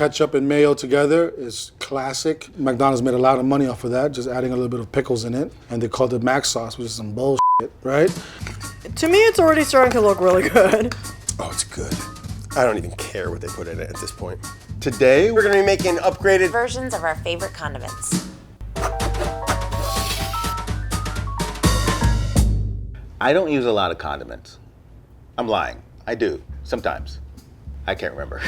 ketchup and mayo together is classic. McDonald's made a lot of money off of that, just adding a little bit of pickles in it. And they called it Mac sauce, which is some bullshit, right? To me, it's already starting to look really good. Oh, it's good. I don't even care what they put in it at this point. Today, we're gonna be making upgraded versions of our favorite condiments. I don't use a lot of condiments. I'm lying. I do, sometimes. I can't remember.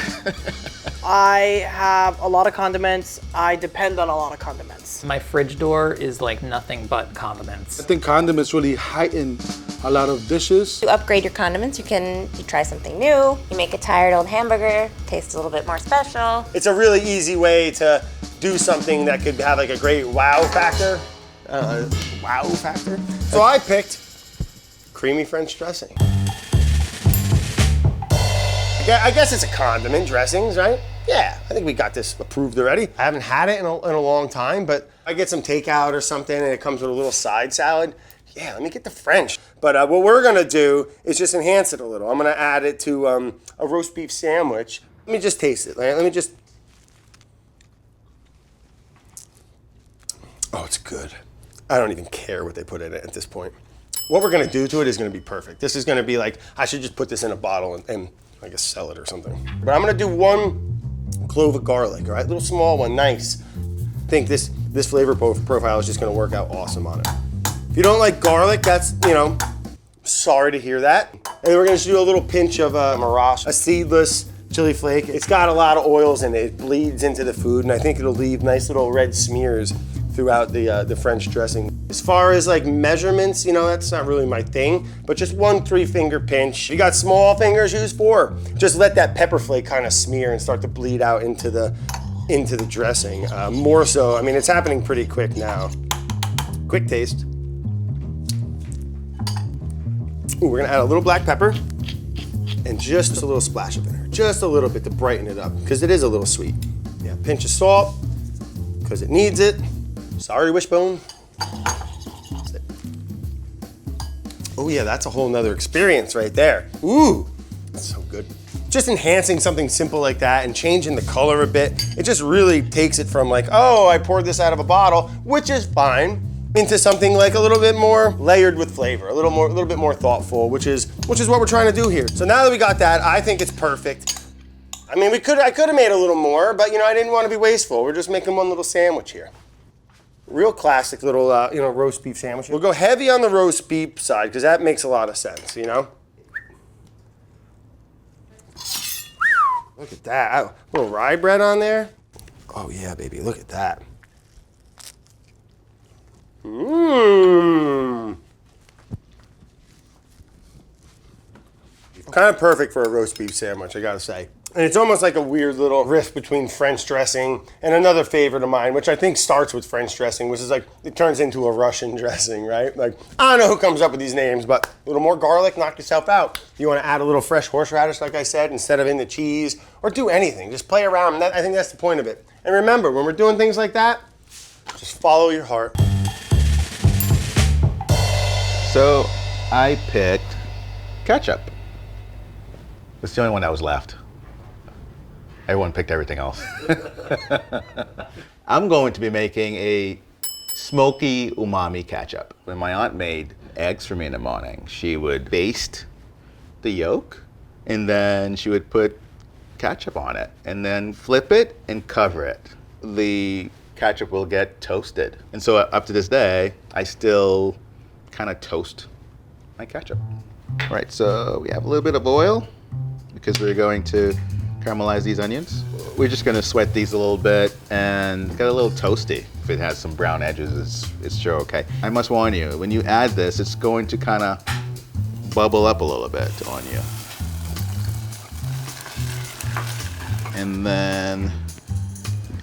I have a lot of condiments. I depend on a lot of condiments. My fridge door is like nothing but condiments. I think condiments really heighten a lot of dishes. To upgrade your condiments, you try something new. You make a tired old hamburger, taste a little bit more special. It's a really easy way to do something that could have like a great wow factor. So I picked creamy French dressing. I guess it's a condiment, dressings, right? Yeah, I think we got this approved already. I haven't had it in a long time, but I get some takeout or something and it comes with a little side salad. Yeah, let me get the French. But what we're gonna do is just enhance it a little. I'm gonna add it to a roast beef sandwich. Let me just taste it. Let me just. Oh, it's good. I don't even care what they put in it at this point. What we're gonna do to it is gonna be perfect. This is gonna be like, I should just put this in a bottle and I guess sell it or something. But I'm gonna do 1 clove of garlic, all right? Little small one, nice. I think this flavor profile is just gonna work out awesome on it. If you don't like garlic, that's, sorry to hear that. And we're gonna just do a little pinch of Mirage, a seedless chili flake. It's got a lot of oils in it. It bleeds into the food, and I think it'll leave nice little red smears throughout the French dressing. As far as like measurements, that's not really my thing, but just 1 3-finger pinch. If you got small fingers, use 4. Just let that pepper flake kind of smear and start to bleed out into the dressing. More so, it's happening pretty quick now. Quick taste. Ooh, we're gonna add a little black pepper and just a little splash of vinegar. Just a little bit to brighten it up, because it is a little sweet. Yeah, pinch of salt, because it needs it. Sorry, Wishbone. Oh yeah, that's a whole nother experience right there. Ooh, that's so good. Just enhancing something simple like that and changing the color a bit, it just really takes it from like, oh, I poured this out of a bottle, which is fine, into something like a little bit more layered with flavor, a little bit more thoughtful, which is what we're trying to do here. So now that we got that, I think it's perfect. I could have made a little more, but I didn't want to be wasteful. We're just making one little sandwich here. Real classic little, roast beef sandwich. We'll go heavy on the roast beef side because that makes a lot of sense, Look at that. A little rye bread on there. Oh yeah, baby, look at that. Mmm. Kind of perfect for a roast beef sandwich, I gotta say. And it's almost like a weird little riff between French dressing and another favorite of mine, which I think starts with French dressing, which is like, it turns into a Russian dressing, right? Like, I don't know who comes up with these names, but a little more garlic, knock yourself out. You wanna add a little fresh horseradish, like I said, instead of in the cheese, or do anything, just play around. I think that's the point of it. And remember, when we're doing things like that, just follow your heart. So I picked ketchup. It's the only one that was left. Everyone picked everything else. I'm going to be making a smoky umami ketchup. When my aunt made eggs for me in the morning, she would baste the yolk and then she would put ketchup on it and then flip it and cover it. The ketchup will get toasted. And so up to this day, I still kind of toast my ketchup. All right, so we have a little bit of oil because we're going to caramelize these onions. We're just gonna sweat these a little bit and get a little toasty. If it has some brown edges, it's sure okay. I must warn you, when you add this, it's going to kind of bubble up a little bit on you. And then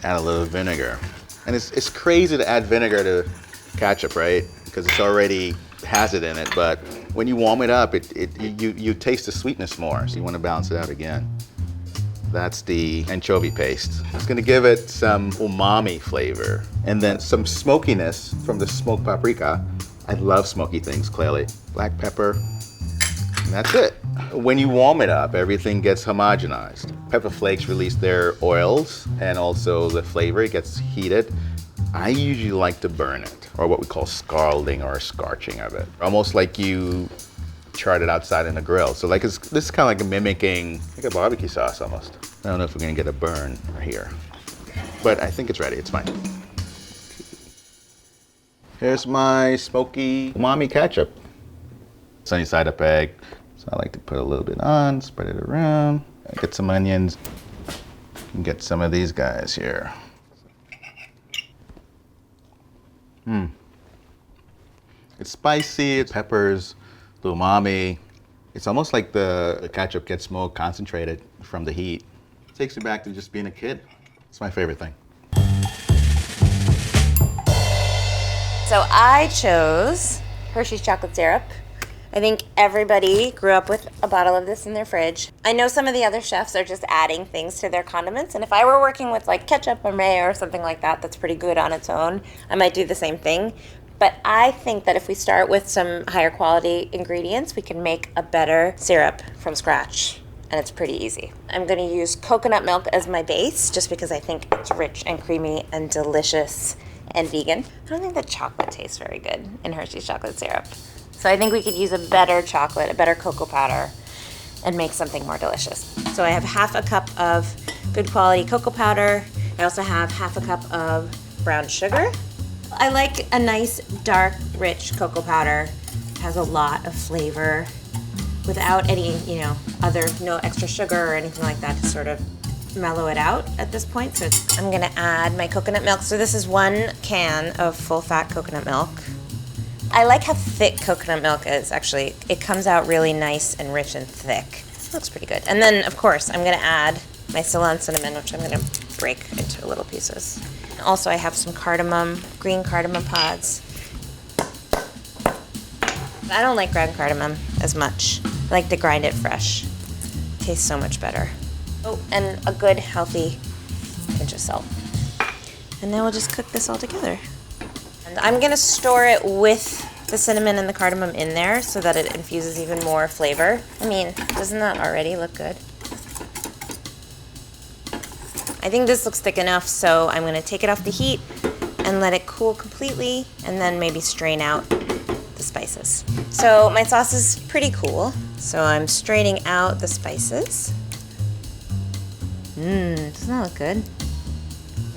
add a little vinegar. And it's crazy to add vinegar to ketchup, right? Because it's already has it in it, but when you warm it up, you taste the sweetness more, so you want to balance it out again. That's the anchovy paste. It's gonna give it some umami flavor and then some smokiness from the smoked paprika. I love smoky things, clearly. Black pepper, and that's it. When you warm it up, everything gets homogenized. Pepper flakes release their oils and also the flavor gets heated. I usually like to burn it, or what we call scalding or scorching of it. Almost like you chart it outside in the grill. So like this is kind of like mimicking like a barbecue sauce almost. I don't know if we're gonna get a burn here, but I think it's ready, it's fine. Here's my smoky umami ketchup. Sunny side up egg. So I like to put a little bit on, spread it around. Get some onions, and get some of these guys here. It's spicy, it peppers, the umami. It's almost like the ketchup gets more concentrated from the heat. It takes you back to just being a kid. It's my favorite thing. So I chose Hershey's chocolate syrup. I think everybody grew up with a bottle of this in their fridge. I know some of the other chefs are just adding things to their condiments, and if I were working with like ketchup or mayo or something like that, that's pretty good on its own, I might do the same thing. But I think that if we start with some higher quality ingredients, we can make a better syrup from scratch, and it's pretty easy. I'm gonna use coconut milk as my base, just because I think it's rich and creamy and delicious and vegan. I don't think the chocolate tastes very good in Hershey's chocolate syrup. So I think we could use a better chocolate, a better cocoa powder, and make something more delicious. So I have half a cup of good quality cocoa powder. I also have half a cup of brown sugar. I like a nice, dark, rich cocoa powder. It has a lot of flavor without any, no extra sugar or anything like that to sort of mellow it out at this point. So I'm gonna add my coconut milk. So this is 1 can of full fat coconut milk. I like how thick coconut milk is, actually. It comes out really nice and rich and thick. Looks pretty good. And then, of course, I'm gonna add my Ceylon cinnamon, which I'm gonna break into little pieces. Also, I have some cardamom, green cardamom pods. I don't like ground cardamom as much. I like to grind it fresh. It tastes so much better. Oh, and a good, healthy pinch of salt. And then we'll just cook this all together. And I'm gonna store it with the cinnamon and the cardamom in there so that it infuses even more flavor. I mean, doesn't that already look good? I think this looks thick enough, so I'm gonna take it off the heat and let it cool completely, and then maybe strain out the spices. So my sauce is pretty cool, so I'm straining out the spices. Doesn't that look good?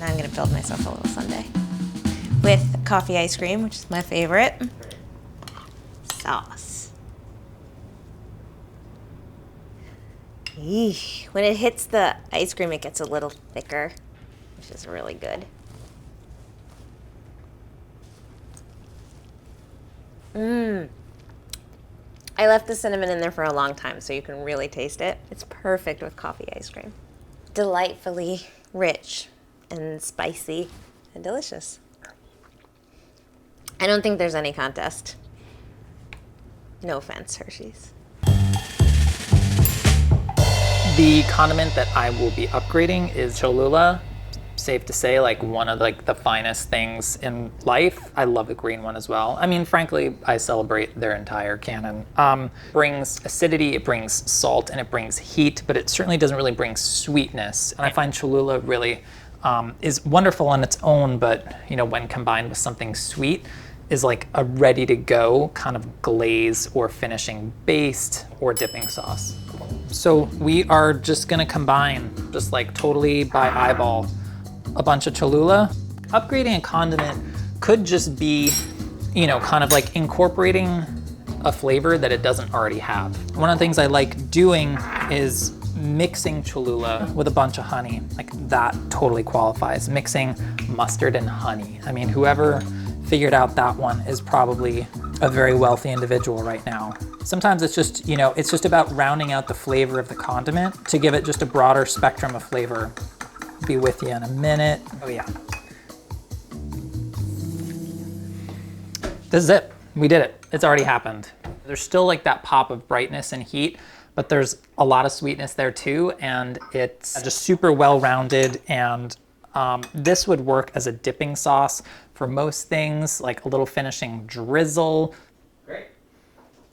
Now I'm gonna build myself a little sundae with coffee ice cream, which is my favorite. Sauce. Eesh. When it hits the ice cream, it gets a little thicker, which is really good. I left the cinnamon in there for a long time, so you can really taste it. It's perfect with coffee ice cream. Delightfully rich and spicy and delicious. I don't think there's any contest. No offense, Hershey's. The condiment that I will be upgrading is Cholula. Safe to say, like one of the finest things in life. I love the green one as well. I mean, frankly, I celebrate their entire canon. Brings acidity, it brings salt, and it brings heat, but it certainly doesn't really bring sweetness. And I find Cholula really is wonderful on its own, but when combined with something sweet, is like a ready-to-go kind of glaze or finishing based or dipping sauce. So we are just gonna combine, just like totally by eyeball, a bunch of Cholula. Upgrading a condiment could just be, kind of like incorporating a flavor that it doesn't already have. One of the things I like doing is mixing Cholula with a bunch of honey. Like that totally qualifies. Mixing mustard and honey. I mean, whoever figured out that one is probably a very wealthy individual right now. Sometimes it's just, it's just about rounding out the flavor of the condiment to give it just a broader spectrum of flavor. Be with you in a minute. Oh yeah. This is it. We did it. It's already happened. There's still like that pop of brightness and heat, but there's a lot of sweetness there too, and it's just super well-rounded, and this would work as a dipping sauce for most things, like a little finishing drizzle. Great.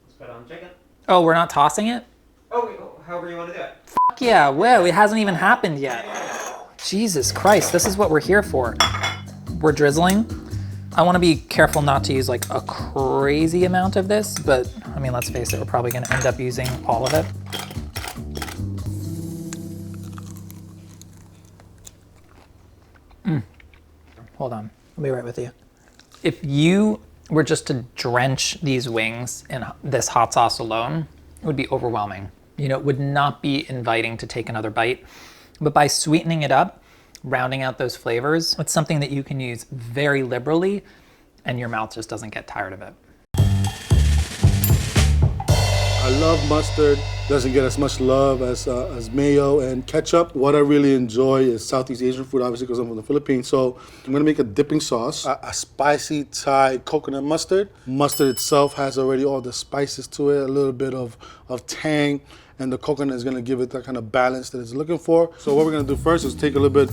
Let's put it on chicken. Oh, we're not tossing it? However you want to do it. Fuck yeah, whoa, it hasn't even happened yet. Jesus Christ, this is what we're here for. We're drizzling. I want to be careful not to use like a crazy amount of this, but I mean, let's face it, we're probably going to end up using all of it. Hold on, I'll be right with you. If you were just to drench these wings in this hot sauce alone, it would be overwhelming. You know, it would not be inviting to take another bite. But by sweetening it up, rounding out those flavors, it's something that you can use very liberally and your mouth just doesn't get tired of it. I love mustard. Doesn't get as much love as mayo and ketchup. What I really enjoy is Southeast Asian food, obviously because I'm from the Philippines. So I'm gonna make a dipping sauce, a spicy Thai coconut mustard. Mustard itself has already all the spices to it, a little bit of tang, and the coconut is gonna give it that kind of balance that it's looking for. So what we're gonna do first is take a little bit,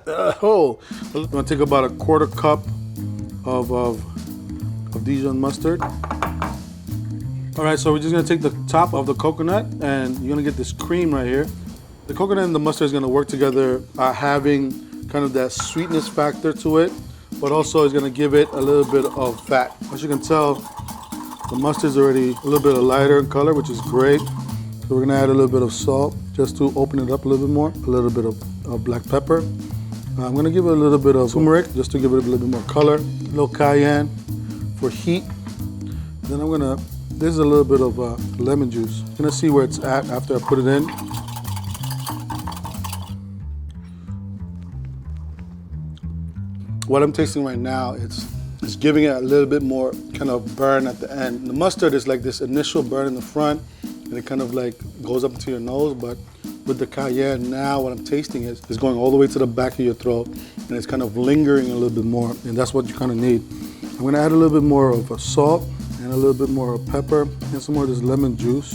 I'm gonna take about a quarter cup of Dijon mustard. All right, so we're just gonna take the top of the coconut and you're gonna get this cream right here. The coconut and the mustard is gonna work together, having kind of that sweetness factor to it, but also is gonna give it a little bit of fat. As you can tell, the mustard is already a little bit lighter in color, which is great. So we're gonna add a little bit of salt just to open it up a little bit more, a little bit of black pepper. I'm gonna give it a little bit of turmeric just to give it a little bit more color, a little cayenne for heat. Then I'm gonna, this is a little bit of lemon juice. I'm gonna see where it's at after I put it in. What I'm tasting right now, it's giving it a little bit more kind of burn at the end. The mustard is like this initial burn in the front, and it kind of like goes up to your nose, but with the cayenne now, what I'm tasting is going all the way to the back of your throat, and it's kind of lingering a little bit more, and that's what you kind of need. I'm gonna add a little bit more of salt, and a little bit more of pepper, and some more of this lemon juice.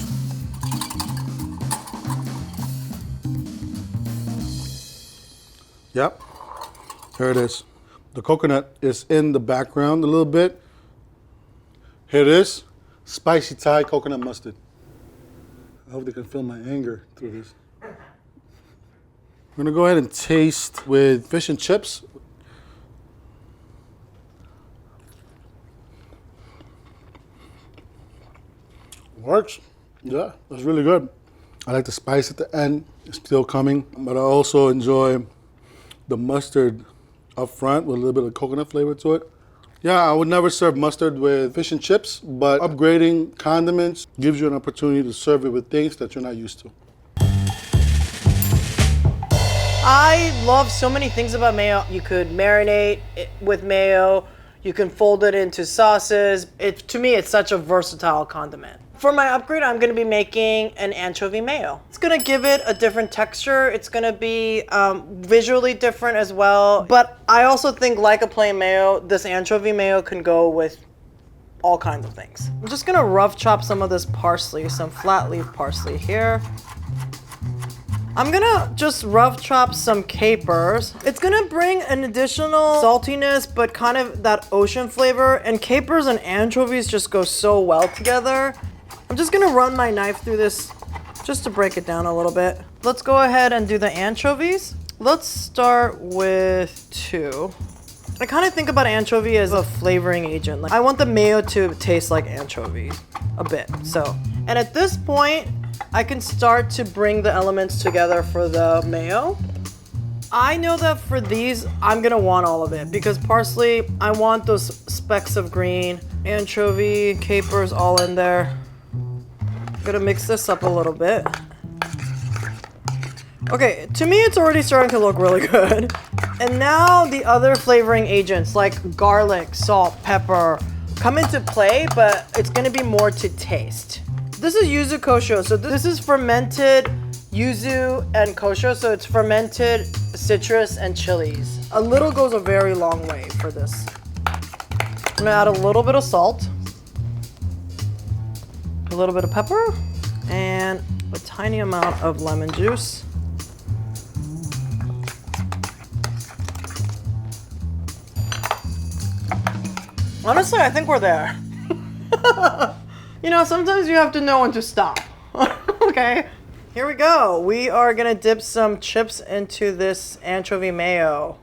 Yep, there it is. The coconut is in the background a little bit. Here it is, spicy Thai coconut mustard. I hope they can feel my anger through this. I'm gonna go ahead and taste with fish and chips. Works. Yeah, that's really good. I like the spice at the end. It's still coming, but I also enjoy the mustard up front with a little bit of coconut flavor to it. Yeah, I would never serve mustard with fish and chips, but upgrading condiments gives you an opportunity to serve it with things that you're not used to. I love so many things about mayo. You could marinate it with mayo. You can fold it into sauces. To me, it's such a versatile condiment. For my upgrade, I'm gonna be making an anchovy mayo. It's gonna give it a different texture. It's gonna be visually different as well. But I also think, like a plain mayo, this anchovy mayo can go with all kinds of things. I'm just gonna rough chop some of this parsley, some flat leaf parsley here. I'm gonna just rough chop some capers. It's gonna bring an additional saltiness, but kind of that ocean flavor. And capers and anchovies just go so well together. I'm just gonna run my knife through this just to break it down a little bit. Let's go ahead and do the anchovies. Let's start with 2. I kind of think about anchovy as a flavoring agent. Like, I want the mayo to taste like anchovy a bit, so. And at this point, I can start to bring the elements together for the mayo. I know that for these, I'm gonna want all of it because parsley, I want those specks of green, anchovy, capers all in there. Gonna mix this up a little bit. Okay, to me it's already starting to look really good. And now the other flavoring agents like garlic, salt, pepper come into play, but it's gonna be more to taste. This is yuzu kosho, so this is fermented yuzu and kosho, so it's fermented citrus and chilies. A little goes a very long way for this. I'm gonna add a little bit of salt, a little bit of pepper, and a tiny amount of lemon juice. Honestly, I think we're there. You know, sometimes you have to know when to stop. Okay. Here we go. We are gonna dip some chips into this anchovy mayo.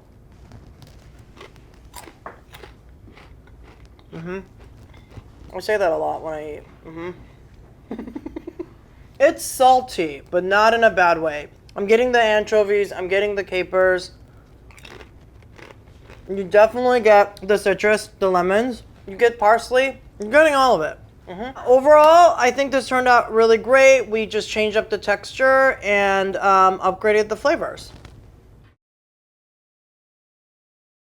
I say that a lot when I eat. It's salty, but not in a bad way. I'm getting the anchovies, I'm getting the capers. You definitely get the citrus, the lemons. You get parsley. You're getting all of it. Overall, I think this turned out really great. We just changed up the texture and upgraded the flavors.